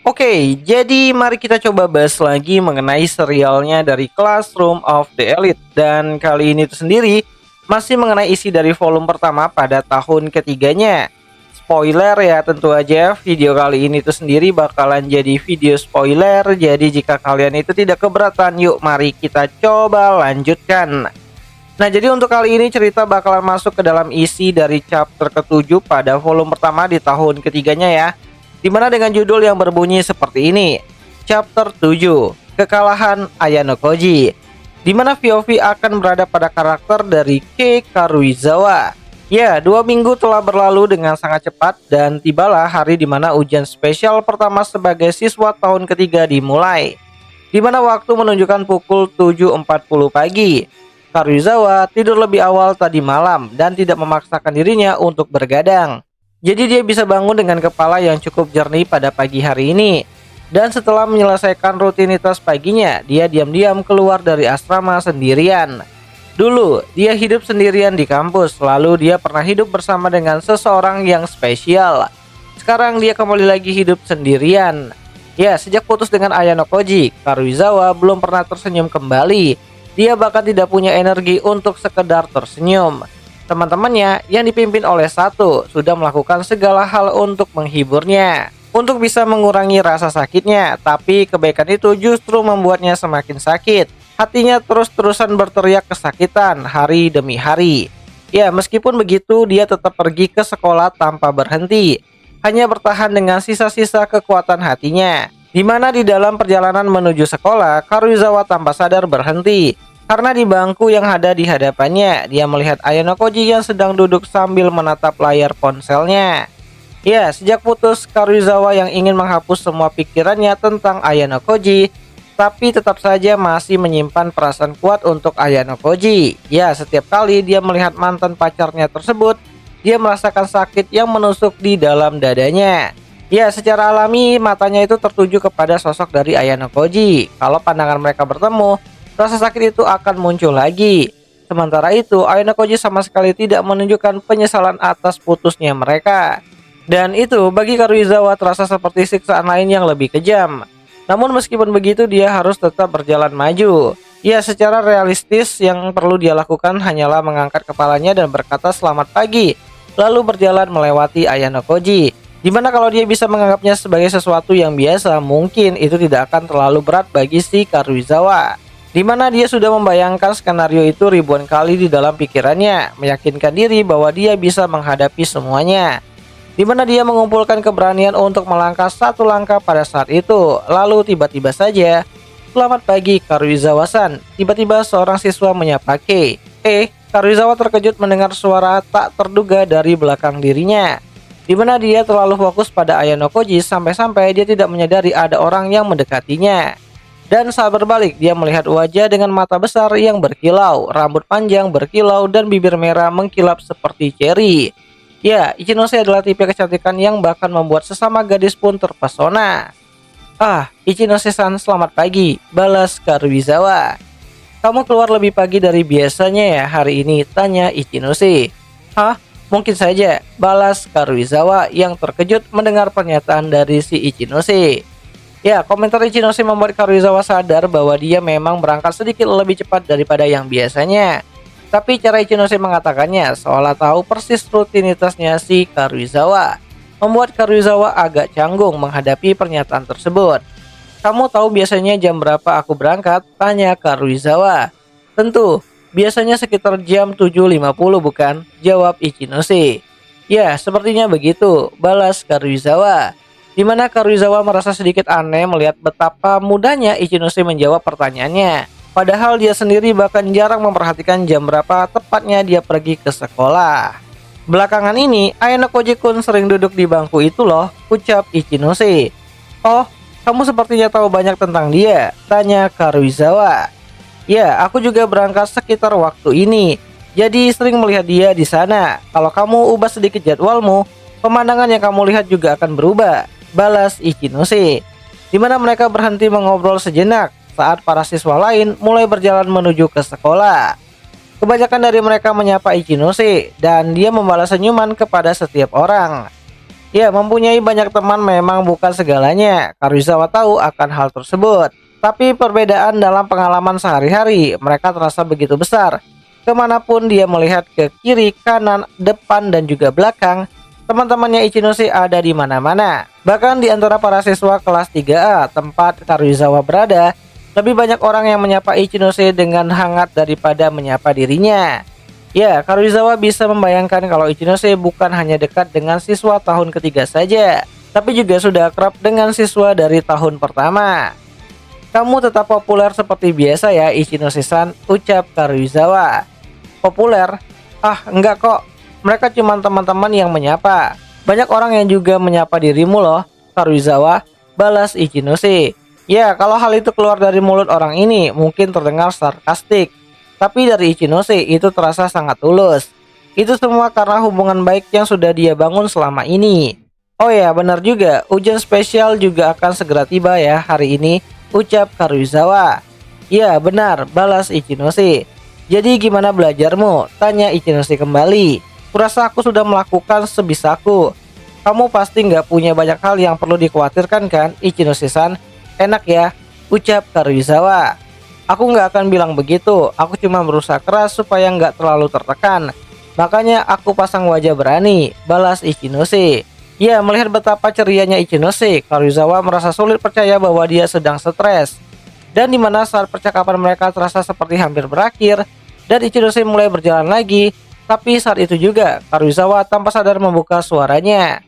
Oke, jadi mari kita coba bahas lagi mengenai serialnya dari Classroom of the Elite. Dan kali ini tuh sendiri masih mengenai isi dari volume pertama pada tahun ketiganya. Spoiler ya, tentu aja video kali ini tuh sendiri bakalan jadi video spoiler. Jadi jika kalian itu tidak keberatan, yuk mari kita coba lanjutkan. Nah, jadi untuk kali ini cerita bakalan masuk ke dalam isi dari chapter ke-7 pada volume pertama di tahun ketiganya ya. Dimana dengan judul yang berbunyi seperti ini. Chapter 7, Kekalahan Ayano Koji. Dimana POV akan berada pada karakter dari Kei Karuizawa. Ya, 2 minggu telah berlalu dengan sangat cepat dan tibalah hari dimana ujian spesial pertama sebagai siswa tahun ketiga dimulai. Dimana waktu menunjukkan pukul 7.40 pagi. Karuizawa tidur lebih awal tadi malam dan tidak memaksakan dirinya untuk bergadang. Jadi dia bisa bangun dengan kepala yang cukup jernih pada pagi hari ini. Dan setelah menyelesaikan rutinitas paginya, dia diam-diam keluar dari asrama sendirian. Dulu, dia hidup sendirian di kampus, lalu dia pernah hidup bersama dengan seseorang yang spesial. Sekarang dia kembali lagi hidup sendirian. Ya, sejak putus dengan Ayano Koji, Karuizawa belum pernah tersenyum kembali. Dia bahkan tidak punya energi untuk sekedar tersenyum. Teman-temannya yang dipimpin oleh Sato sudah melakukan segala hal untuk menghiburnya, untuk bisa mengurangi rasa sakitnya, tapi kebaikan itu justru membuatnya semakin sakit. Hatinya terus-terusan berteriak kesakitan hari demi hari. Ya, meskipun begitu dia tetap pergi ke sekolah tanpa berhenti, hanya bertahan dengan sisa-sisa kekuatan hatinya. Di mana di dalam perjalanan menuju sekolah, Karuizawa tanpa sadar berhenti. Karena di bangku yang ada di hadapannya, dia melihat Ayano Koji yang sedang duduk sambil menatap layar ponselnya. Ya, sejak putus, Karuizawa yang ingin menghapus semua pikirannya tentang Ayano Koji, tapi tetap saja masih menyimpan perasaan kuat untuk Ayano Koji. Ya, setiap kali dia melihat mantan pacarnya tersebut, dia merasakan sakit yang menusuk di dalam dadanya. Ya, secara alami matanya itu tertuju kepada sosok dari Ayano Koji. Kalau pandangan mereka bertemu, rasa sakit itu akan muncul lagi. Sementara itu, Ayano Koji sama sekali tidak menunjukkan penyesalan atas putusnya mereka. Dan itu bagi Karuizawa terasa seperti siksaan lain yang lebih kejam. Namun meskipun begitu, dia harus tetap berjalan maju. Ya, secara realistis yang perlu dia lakukan hanyalah mengangkat kepalanya dan berkata selamat pagi, lalu berjalan melewati Ayano Koji. Dimana kalau dia bisa menganggapnya sebagai sesuatu yang biasa, mungkin itu tidak akan terlalu berat bagi si Karuizawa. Dimana dia sudah membayangkan skenario itu ribuan kali di dalam pikirannya, meyakinkan diri bahwa dia bisa menghadapi semuanya. Dimana dia mengumpulkan keberanian untuk melangkah satu langkah pada saat itu. Lalu tiba-tiba saja, selamat pagi Karuizawa-san. Tiba-tiba seorang siswa menyapa Kei. Karuizawa terkejut mendengar suara tak terduga dari belakang dirinya. Dimana dia terlalu fokus pada Ayano Koji sampai-sampai dia tidak menyadari ada orang yang mendekatinya. Dan saat berbalik, dia melihat wajah dengan mata besar yang berkilau, rambut panjang berkilau, dan bibir merah mengkilap seperti ceri. Ya, Ichinose adalah tipe kecantikan yang bahkan membuat sesama gadis pun terpesona. Ichinose-san, selamat pagi, balas Karuizawa. Kamu keluar lebih pagi dari biasanya ya hari ini, tanya Ichinose. Mungkin saja, balas Karuizawa yang terkejut mendengar pernyataan dari si Ichinose. Ya, komentar Ichinose membuat Karuizawa sadar bahwa dia memang berangkat sedikit lebih cepat daripada yang biasanya. Tapi cara Ichinose mengatakannya seolah tahu persis rutinitasnya si Karuizawa, membuat Karuizawa agak canggung menghadapi pernyataan tersebut. Kamu tahu biasanya jam berapa aku berangkat? Tanya Karuizawa. Tentu, biasanya sekitar jam 7.50 bukan? Jawab Ichinose. Ya, sepertinya begitu, balas Karuizawa. Dimana Karuizawa merasa sedikit aneh melihat betapa mudahnya Ichinose menjawab pertanyaannya. Padahal dia sendiri bahkan jarang memperhatikan jam berapa tepatnya dia pergi ke sekolah. Belakangan ini, Ayano Koji-kun sering duduk di bangku itu loh, ucap Ichinose. Oh, kamu sepertinya tahu banyak tentang dia, tanya Karuizawa. Ya, aku juga berangkat sekitar waktu ini, jadi sering melihat dia di sana. Kalau kamu ubah sedikit jadwalmu, pemandangan yang kamu lihat juga akan berubah, balas Ichinose. Dimana mereka berhenti mengobrol sejenak saat para siswa lain mulai berjalan menuju ke sekolah. Kebanyakan dari mereka menyapa Ichinose dan dia membalas senyuman kepada setiap orang. Ya, mempunyai banyak teman memang bukan segalanya. Karuizawa tahu akan hal tersebut. Tapi perbedaan dalam pengalaman sehari-hari mereka terasa begitu besar. Kemanapun dia melihat ke kiri, kanan, depan, dan juga belakang, teman-temannya Ichinose ada di mana-mana. Bahkan di antara para siswa kelas 3A tempat Karuizawa berada, lebih banyak orang yang menyapa Ichinose dengan hangat daripada menyapa dirinya. Ya, Karuizawa bisa membayangkan kalau Ichinose bukan hanya dekat dengan siswa tahun ketiga saja, tapi juga sudah akrab dengan siswa dari tahun pertama. Kamu tetap populer seperti biasa ya, Ichinose-san, ucap Karuizawa. Populer? Ah, enggak kok. Mereka cuma teman-teman yang menyapa. Banyak orang yang juga menyapa dirimu loh, Karuizawa, balas Ichinose. Ya, kalau hal itu keluar dari mulut orang ini, mungkin terdengar sarkastik. Tapi dari Ichinose itu terasa sangat tulus. Itu semua karena hubungan baik yang sudah dia bangun selama ini. Oh ya, benar juga, ujian spesial juga akan segera tiba ya hari ini, ucap Karuizawa. Ya, benar, balas Ichinose. Jadi gimana belajarmu? Tanya Ichinose kembali. Kurasa aku sudah melakukan sebisaku. Kamu pasti nggak punya banyak hal yang perlu dikhawatirkan kan, Ichinose-san? Enak ya, ucap Karuizawa. Aku nggak akan bilang begitu, aku cuma berusaha keras supaya nggak terlalu tertekan. Makanya aku pasang wajah berani, balas Ichinose. Ya, melihat betapa cerianya Ichinose, Karuizawa merasa sulit percaya bahwa dia sedang stres. Dan dimana saat percakapan mereka terasa seperti hampir berakhir, dan Ichinose mulai berjalan lagi, tapi saat itu juga Karuizawa tanpa sadar membuka suaranya.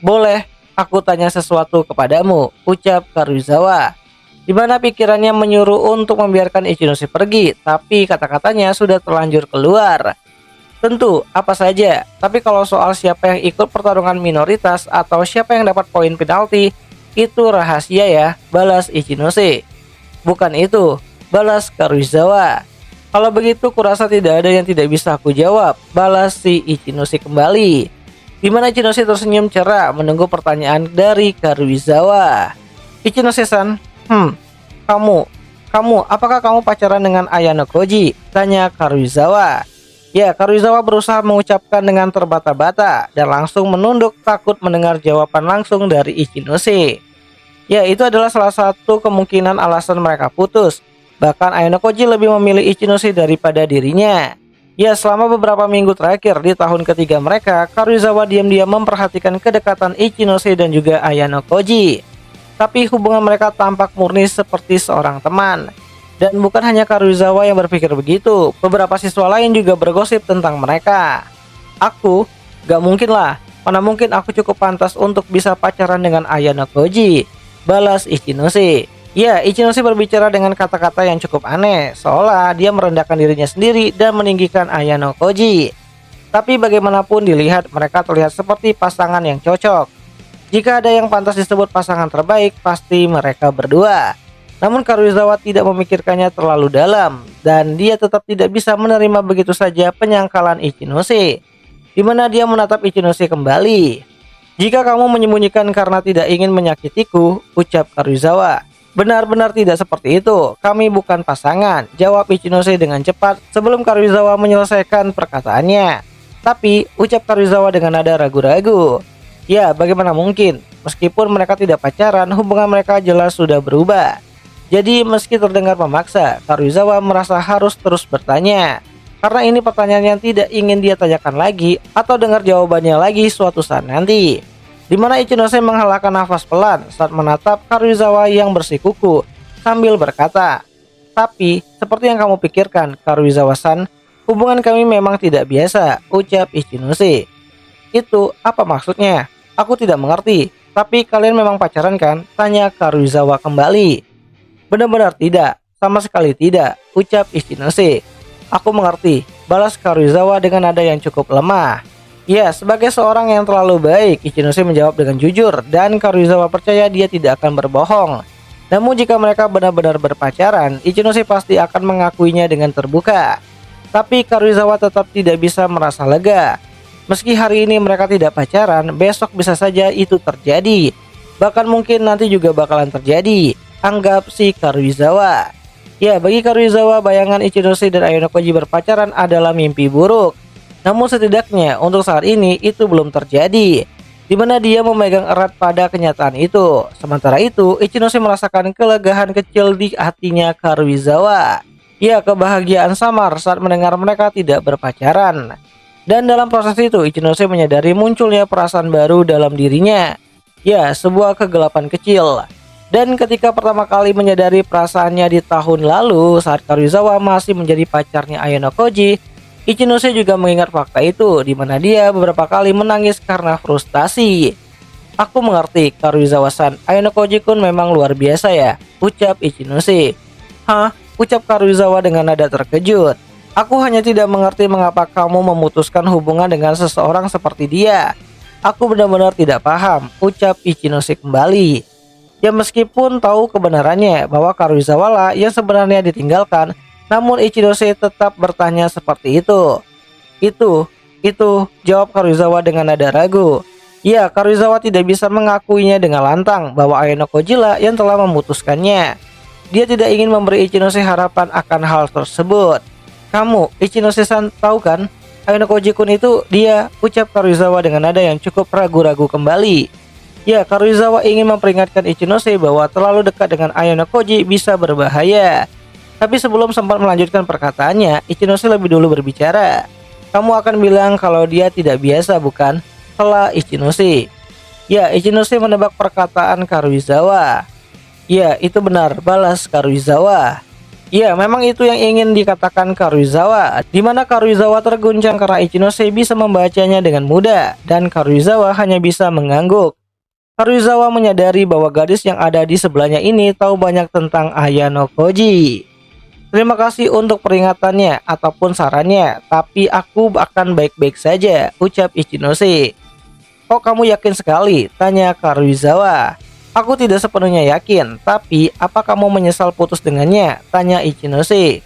Boleh, aku tanya sesuatu kepadamu, ucap Karuizawa. Di mana pikirannya menyuruh untuk membiarkan Ichinose pergi, tapi kata-katanya sudah terlanjur keluar. Tentu, apa saja. Tapi kalau soal siapa yang ikut pertarungan minoritas atau siapa yang dapat poin penalti, itu rahasia ya, balas Ichinose. Bukan itu, balas Karuizawa. Kalau begitu kurasa tidak ada yang tidak bisa aku jawab, balas si Ichinose kembali. Di mana Ichinose tersenyum cerah menunggu pertanyaan dari Karuizawa. Ichinose-san, apakah kamu pacaran dengan Ayano Koji? Tanya Karuizawa. Ya, Karuizawa berusaha mengucapkan dengan terbata-bata dan langsung menunduk takut mendengar jawaban langsung dari Ichinose. Ya, itu adalah salah satu kemungkinan alasan mereka putus. Bahkan Ayano Koji lebih memilih Ichinose daripada dirinya. Ya, selama beberapa minggu terakhir di tahun ketiga mereka, Karuizawa diam-diam memperhatikan kedekatan Ichinose dan juga Ayano Koji. Tapi hubungan mereka tampak murni seperti seorang teman. Dan bukan hanya Karuizawa yang berpikir begitu, beberapa siswa lain juga bergosip tentang mereka. Aku? Gak mungkin lah, mana mungkin aku cukup pantas untuk bisa pacaran dengan Ayano Koji, balas Ichinose. Ya, Ichinose berbicara dengan kata-kata yang cukup aneh, seolah dia merendahkan dirinya sendiri dan meninggikan Ayano Koji. Tapi bagaimanapun dilihat, mereka terlihat seperti pasangan yang cocok. Jika ada yang pantas disebut pasangan terbaik, pasti mereka berdua. Namun Karuizawa tidak memikirkannya terlalu dalam, dan dia tetap tidak bisa menerima begitu saja penyangkalan Ichinose, di mana dia menatap Ichinose kembali. Jika kamu menyembunyikan karena tidak ingin menyakitiku, ucap Karuizawa. Benar-benar tidak seperti itu, kami bukan pasangan, jawab Ichinose dengan cepat sebelum Karuizawa menyelesaikan perkataannya. Tapi, ucap Karuizawa dengan nada ragu-ragu. Ya, bagaimana mungkin? Meskipun mereka tidak pacaran, hubungan mereka jelas sudah berubah. Jadi meski terdengar memaksa, Karuizawa merasa harus terus bertanya. Karena ini pertanyaan yang tidak ingin dia tanyakan lagi atau dengar jawabannya lagi suatu saat nanti. Di mana Ichinose menghalakan nafas pelan saat menatap Karuizawa yang bersikuku sambil berkata, "Tapi, seperti yang kamu pikirkan, Karuizawa-san, hubungan kami memang tidak biasa," ucap Ichinose. Itu apa maksudnya? Aku tidak mengerti. Tapi kalian memang pacaran kan? Tanya Karuizawa kembali. Benar-benar tidak, sama sekali tidak, ucap Ichinose. Aku mengerti, balas Karuizawa dengan nada yang cukup lemah. Ya, sebagai seorang yang terlalu baik, Ichinose menjawab dengan jujur dan Karuizawa percaya dia tidak akan berbohong. Namun jika mereka benar-benar berpacaran, Ichinose pasti akan mengakuinya dengan terbuka. Tapi Karuizawa tetap tidak bisa merasa lega. Meski hari ini mereka tidak pacaran, besok bisa saja itu terjadi. Bahkan mungkin nanti juga bakalan terjadi, anggap si Karuizawa. Ya, bagi Karuizawa, bayangan Ichinose dan Ayano Koji berpacaran adalah mimpi buruk. Namun setidaknya untuk saat ini itu belum terjadi. di mana dia memegang erat pada kenyataan itu. Sementara itu, Ichinose merasakan kelegaan kecil di hatinya Karuizawa. Ya, kebahagiaan samar saat mendengar mereka tidak berpacaran. Dan dalam proses itu, Ichinose menyadari munculnya perasaan baru dalam dirinya. Ya, sebuah kegelapan kecil. Dan ketika pertama kali menyadari perasaannya di tahun lalu saat Karuizawa masih menjadi pacarnya Ayano Koji, Ichinose juga mengingat fakta itu, di mana dia beberapa kali menangis karena frustasi. Aku mengerti, Karuizawa-san, Ayano Koji-kun memang luar biasa ya, ucap Ichinose. Hah? Ucap Karuizawa dengan nada terkejut. Aku hanya tidak mengerti mengapa kamu memutuskan hubungan dengan seseorang seperti dia. Aku benar-benar tidak paham, ucap Ichinose kembali. Ya, meskipun tahu kebenarannya bahwa Karuizawa lah yang sebenarnya ditinggalkan, namun Ichinose tetap bertanya seperti itu. Itu, jawab Karuizawa dengan nada ragu. Ya, Karuizawa tidak bisa mengakuinya dengan lantang bahwa Ayano Koji lah yang telah memutuskannya. Dia tidak ingin memberi Ichinose harapan akan hal tersebut. Kamu, Ichinose-san, tahu kan? Ayano Koji-kun itu dia, ucap Karuizawa dengan nada yang cukup ragu-ragu kembali. Ya, Karuizawa ingin memperingatkan Ichinose bahwa terlalu dekat dengan Ayano Koji bisa berbahaya. Tapi sebelum sempat melanjutkan perkataannya, Ichinose lebih dulu berbicara. Kamu akan bilang kalau dia tidak biasa, bukan? Sela Ichinose. Ya, Ichinose menebak perkataan Karuizawa. Ya, itu benar, balas Karuizawa. Ya, memang itu yang ingin dikatakan Karuizawa, di mana Karuizawa terguncang karena Ichinose bisa membacanya dengan mudah, dan Karuizawa hanya bisa mengangguk. Karuizawa menyadari bahwa gadis yang ada di sebelahnya ini tahu banyak tentang Ayano Koji. Terima kasih untuk peringatannya ataupun sarannya, tapi aku akan baik-baik saja, ucap Ichinose. Oh, kamu yakin sekali? Tanya Karuizawa. Aku tidak sepenuhnya yakin, tapi apa kamu menyesal putus dengannya? Tanya Ichinose.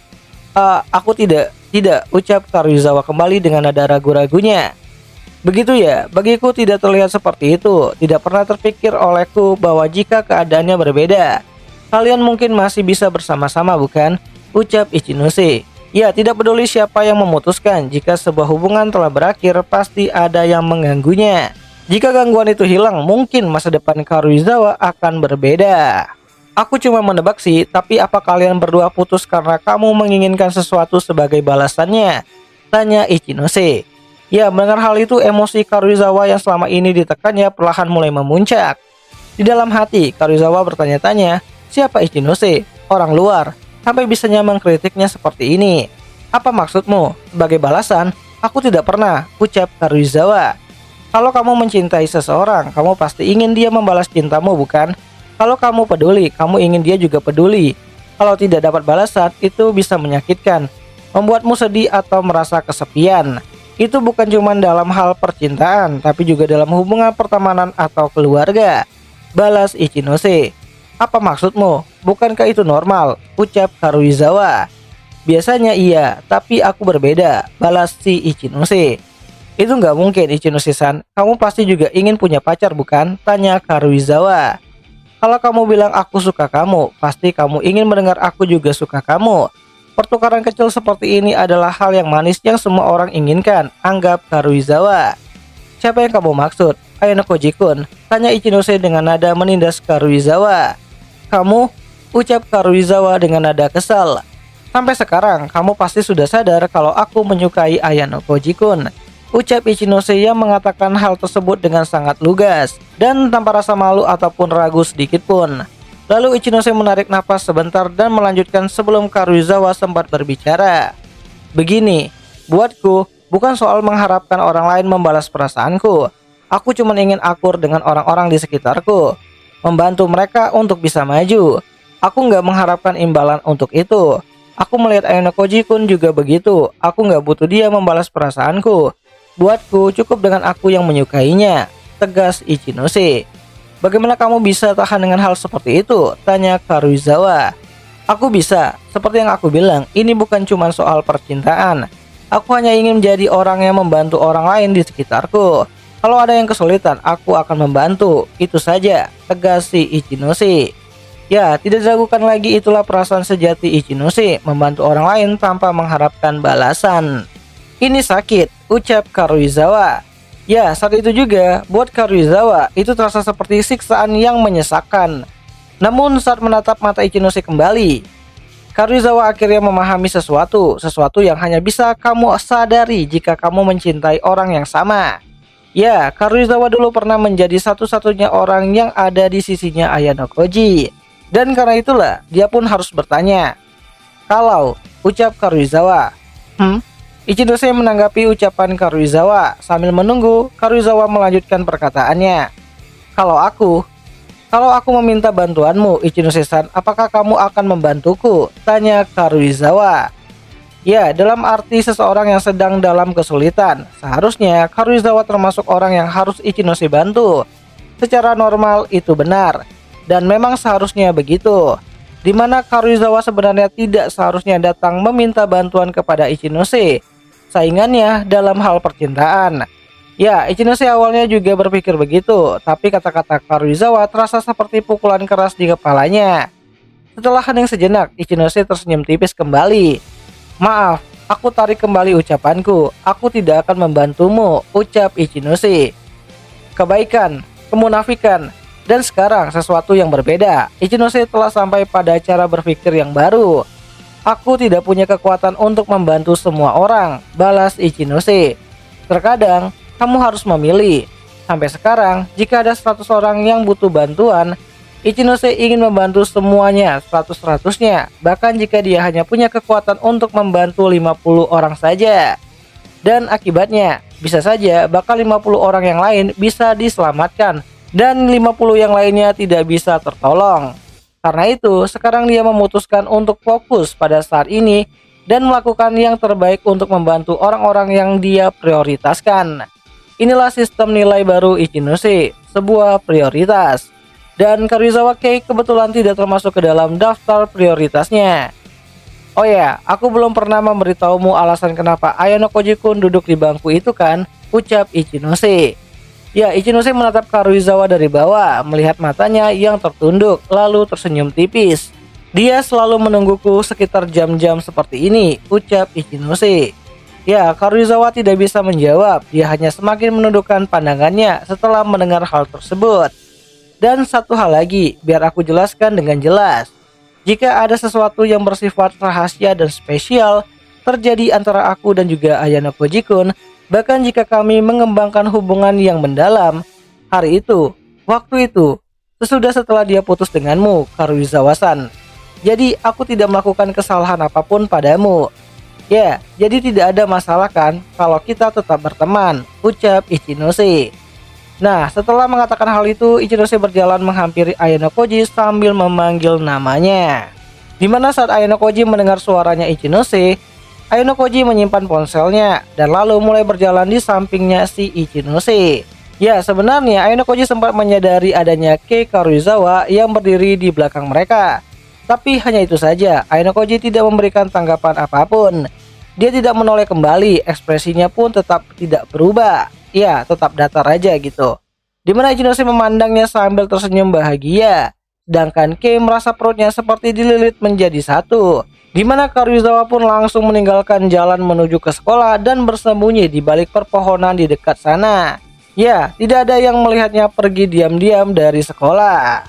Aku tidak, ucap Karuizawa kembali dengan nada ragu-ragunya. Begitu ya, bagiku tidak terlihat seperti itu. Tidak pernah terpikir olehku bahwa jika keadaannya berbeda, kalian mungkin masih bisa bersama-sama, bukan? Ucap Ichinose. Ya, tidak peduli siapa yang memutuskan, jika sebuah hubungan telah berakhir, pasti ada yang mengganggunya. Jika gangguan itu hilang, mungkin masa depan Karuizawa akan berbeda. Aku cuma menebak sih, tapi apa kalian berdua putus karena kamu menginginkan sesuatu sebagai balasannya? Tanya Ichinose. Ya, mendengar hal itu, emosi Karuizawa yang selama ini ditekannya perlahan mulai memuncak. Di dalam hati, Karuizawa bertanya-tanya, siapa Ichinose? Orang luar, sampai bisanya mengkritiknya seperti ini. Apa maksudmu? Sebagai balasan, aku tidak pernah, ucap Karuizawa. Kalau kamu mencintai seseorang, kamu pasti ingin dia membalas cintamu, bukan? Kalau kamu peduli, kamu ingin dia juga peduli. Kalau tidak dapat balasan, itu bisa menyakitkan, membuatmu sedih atau merasa kesepian. Itu bukan cuma dalam hal percintaan, tapi juga dalam hubungan pertemanan atau keluarga. Balas Ichinose. Apa maksudmu? Bukankah itu normal? Ucap Karuizawa. Biasanya iya, tapi aku berbeda. Balas si Ichinose. Itu nggak mungkin, Ichinose-san. Kamu pasti juga ingin punya pacar, bukan? Tanya Karuizawa. Kalau kamu bilang aku suka kamu, pasti kamu ingin mendengar aku juga suka kamu. Pertukaran kecil seperti ini adalah hal yang manis yang semua orang inginkan, anggap Karuizawa. Siapa yang kamu maksud? Ayano Koji-kun, tanya Ichinose dengan nada menindas Karuizawa. Kamu? Ucap Karuizawa dengan nada kesal. Sampai sekarang, kamu pasti sudah sadar kalau aku menyukai Ayano Koji-kun. Ucap Ichinose yang mengatakan hal tersebut dengan sangat lugas dan tanpa rasa malu ataupun ragu sedikit pun. Lalu Ichinose menarik napas sebentar dan melanjutkan sebelum Karuizawa sempat berbicara. Begini, buatku bukan soal mengharapkan orang lain membalas perasaanku. Aku cuma ingin akur dengan orang-orang di sekitarku, membantu mereka untuk bisa maju. Aku nggak mengharapkan imbalan untuk itu. Aku melihat Ayano Koji-kun juga begitu. Aku nggak butuh dia membalas perasaanku. Buatku cukup dengan aku yang menyukainya, tegas Ichinose. Bagaimana kamu bisa tahan dengan hal seperti itu? Tanya Karuizawa. Aku bisa, seperti yang aku bilang, ini bukan cuma soal percintaan. Aku hanya ingin menjadi orang yang membantu orang lain di sekitarku. Kalau ada yang kesulitan, aku akan membantu. Itu saja, tegas si Ichinose. Ya, tidak diragukan lagi, itulah perasaan sejati Ichinose, membantu orang lain tanpa mengharapkan balasan. Ini sakit, ucap Karuizawa. Ya, saat itu juga, buat Karuizawa, itu terasa seperti siksaan yang menyesakkan. Namun saat menatap mata Ichinose kembali, Karuizawa akhirnya memahami sesuatu yang hanya bisa kamu sadari jika kamu mencintai orang yang sama. Ya, Karuizawa dulu pernah menjadi satu-satunya orang yang ada di sisinya Ayano Koji. Dan karena itulah, dia pun harus bertanya. Kalau, ucap Karuizawa. Ichinose menanggapi ucapan Karuizawa. Sambil menunggu, Karuizawa melanjutkan perkataannya. Kalau aku meminta bantuanmu, Ichinose-san, apakah kamu akan membantuku? Tanya Karuizawa. Ya, dalam arti seseorang yang sedang dalam kesulitan. Seharusnya Karuizawa termasuk orang yang harus Ichinose bantu. Secara normal itu benar. Dan memang seharusnya begitu. Dimana Karuizawa sebenarnya tidak seharusnya datang meminta bantuan kepada Ichinose, saingannya dalam hal percintaan. Ya, Ichinose awalnya juga berpikir begitu, tapi kata-kata Karuizawa terasa seperti pukulan keras di kepalanya. Setelah hening sejenak, Ichinose tersenyum tipis kembali. Maaf, aku tarik kembali ucapanku. Aku tidak akan membantumu, ucap Ichinose. Kebaikan, kemunafikan, dan sekarang sesuatu yang berbeda. Ichinose telah sampai pada cara berpikir yang baru. Aku tidak punya kekuatan untuk membantu semua orang, balas Ichinose. Terkadang, kamu harus memilih. Sampai sekarang, jika ada 100 orang yang butuh bantuan, Ichinose ingin membantu semuanya 100-100-nya. Bahkan jika dia hanya punya kekuatan untuk membantu 50 orang saja. Dan akibatnya, bisa saja bakal 50 orang yang lain bisa diselamatkan. Dan 50 yang lainnya tidak bisa tertolong. Karena itu, sekarang dia memutuskan untuk fokus pada saat ini dan melakukan yang terbaik untuk membantu orang-orang yang dia prioritaskan. Inilah sistem nilai baru Ichinose, sebuah prioritas. Dan Karuizawa Kei kebetulan tidak termasuk ke dalam daftar prioritasnya. Oh ya, aku belum pernah memberitahumu alasan kenapa Ayano Koji-kun duduk di bangku itu kan, ucap Ichinose. Ya, Ichinose menatap Karuizawa dari bawah, melihat matanya yang tertunduk, lalu tersenyum tipis. Dia selalu menungguku sekitar jam-jam seperti ini, ucap Ichinose. Ya, Karuizawa tidak bisa menjawab, dia hanya semakin menundukkan pandangannya setelah mendengar hal tersebut. Dan satu hal lagi, biar aku jelaskan dengan jelas. Jika ada sesuatu yang bersifat rahasia dan spesial terjadi antara aku dan juga Ayano Koji-kun, bahkan jika kami mengembangkan hubungan yang mendalam, waktu itu, setelah dia putus denganmu, Karuizawa-san. Jadi aku tidak melakukan kesalahan apapun padamu. Ya, jadi tidak ada masalah kan kalau kita tetap berteman, ucap Ichinose. Nah, setelah mengatakan hal itu, Ichinose berjalan menghampiri Ayano Koji sambil memanggil namanya. Dimana saat Ayano Koji mendengar suaranya Ichinose, Ayano Koji menyimpan ponselnya dan lalu mulai berjalan di sampingnya si Ichinose. Ya, sebenarnya Ayano Koji sempat menyadari adanya Kei Karuizawa yang berdiri di belakang mereka. Tapi hanya itu saja, Ayano Koji tidak memberikan tanggapan apapun. Dia tidak menoleh kembali, ekspresinya pun tetap tidak berubah. Ya, tetap datar aja gitu. Dimana Ichinose memandangnya sambil tersenyum bahagia. Sedangkan Kei merasa perutnya seperti dililit menjadi satu. Dimana Karuizawa pun langsung meninggalkan jalan menuju ke sekolah dan bersembunyi di balik perpohonan di dekat sana. Ya, tidak ada yang melihatnya pergi diam-diam dari sekolah.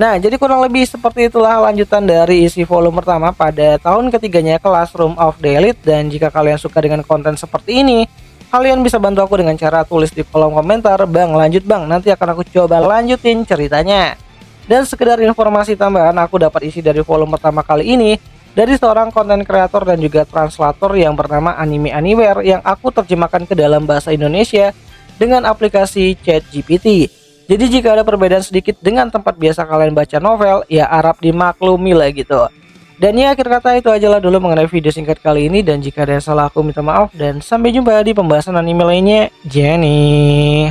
Nah, jadi kurang lebih seperti itulah lanjutan dari isi volume pertama pada tahun ketiganya Classroom of the Elite. Dan jika kalian suka dengan konten seperti ini, kalian bisa bantu aku dengan cara tulis di kolom komentar, "Bang, lanjut bang, nanti akan aku coba lanjutin ceritanya." Dan sekedar informasi tambahan, aku dapat isi dari volume pertama kali ini dari seorang konten kreator dan juga translator yang bernama Anime Anywhere, yang aku terjemahkan ke dalam bahasa Indonesia dengan aplikasi ChatGPT. Jadi jika ada perbedaan sedikit dengan tempat biasa kalian baca novel, ya harap dimaklumi lah gitu. Dan ya, akhir kata itu aja lah dulu mengenai video singkat kali ini. Dan jika ada yang salah aku minta maaf, dan sampai jumpa di pembahasan anime lainnya. Jenny.